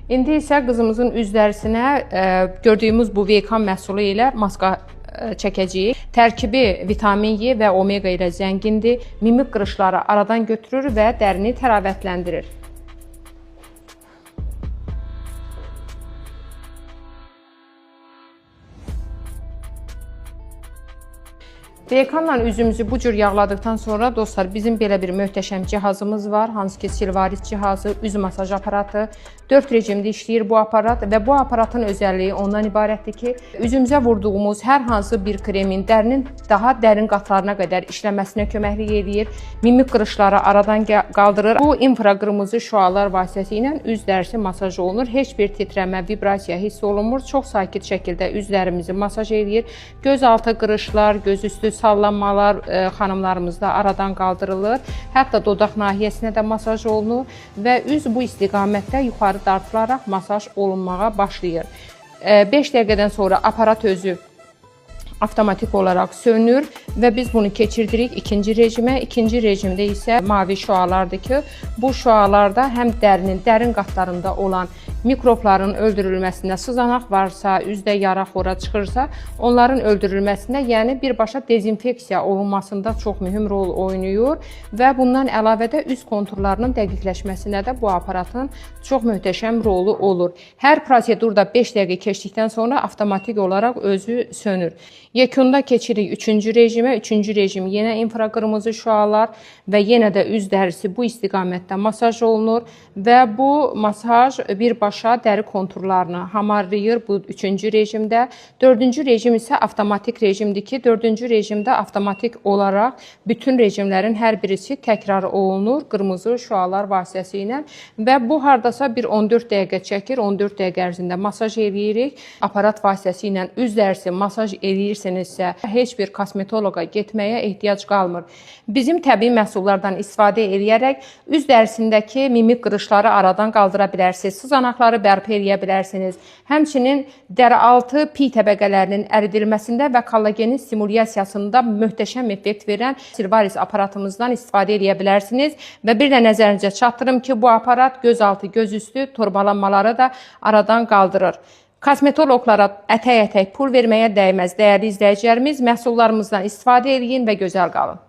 İndi isə qızımızın üz dərisinə gördüyümüz bu Veykan məhsulu ilə maska çəkəcəyik. Tərkibi vitamin E və omega ilə zəngindir. Mimik qırışları aradan götürür və dərini təravətləndirir. Veykanla üzümüzü bu cür yağladıktan sonra dostlar bizim belə bir möhtəşəm cihazımız var. Hansı ki Silvaris cihazı, üz masaj aparatı. 4 rejimdə işləyir bu aparat və bu aparatın özəlliyi ondan ibarətdir ki, üzümüzə vurduğumuz hər hansı bir kremin dərinin daha dərin qatlarına qədər işləməsinə köməklik edir. Mimik qırışları aradan qaldırır. Bu infraqırmızı şüalar vasitəsilə üz dərisi masaj olunur. Heç bir titrəmə, vibrasiya hiss olunmur. Çox sakit şəkildə üzlərimizi masaj edir. Göz altı qırışlar, göz üstü sallanmalar xanımlarımızda aradan qaldırılır. Hətta dodaq nahiyəsinə də masaj olunur və üz bu istiqamətdə yuxarı dartılaraq masaj olunmağa başlayır. 5 dəqiqədən sonra aparat özü avtomatik olaraq sönür və biz bunu keçirdirik ikinci rejimə. İkinci rejimdə isə mavi şüalardır ki, bu şüalarda həm dərinin dərin qatlarında olan mikrobların öldürülməsində, sızanaq varsa, üzdə yara xora çıxırsa, onların öldürülməsində, yəni birbaşa dezinfeksiya olunmasında çox mühüm rol oynayır və bundan əlavə də üz konturlarının dəqiqləşməsində də bu aparatın çox möhtəşəm rolu olur. Hər prosedurda 5 dəqiqə keçdikdən sonra avtomatik olaraq özü sönür. Yekunda keçirik 3-cü rejimə. 3-cü rejim yenə infraqırmızı şüalar və yenə də üz dərisi bu istiqamətdə masaj olunur və bu masaj birbaşa dəri konturlarını hamarlayır bu 3-cü rejimdə. 4-cü rejim isə avtomatik rejimdir ki, 4-cü rejimdə avtomatik olaraq bütün rejimlərin hər birisi təkrar olunur qırmızı şüalar vasitəsilə və bu hardasa bir 14 dəqiqə çəkir. 14 dəqiqə ərzində masaj eləyirik. Aparat vasitəsilə üz dərisi masaj eləyirsinizsə, heç bir kosmetoloqa getməyə ehtiyac qalmır. Bizim təbii məhsullardan istifadə edərək üz dərisindəki mimik qırışları aradan qaldıra bilərsiniz. Sızanaqları bərpa edə bilərsiniz. Həmçinin dərialtı piy təbəqələrinin əridilməsində və kollagenin stimulyasiyasında möhtəşəm effekt verən Silvaris aparatımızdan istifadə edə bilərsiniz. Və bir də nəzərinizə çatdırım ki, bu aparat gözaltı, gözüstü torbalanmaları da aradan qaldırır. Kosmetoloqlara ətək-ətək pul verməyə dəyməz. Dəyərli izləyicilərimiz, məhsullarımızdan istifadə edin və gözəl qalın.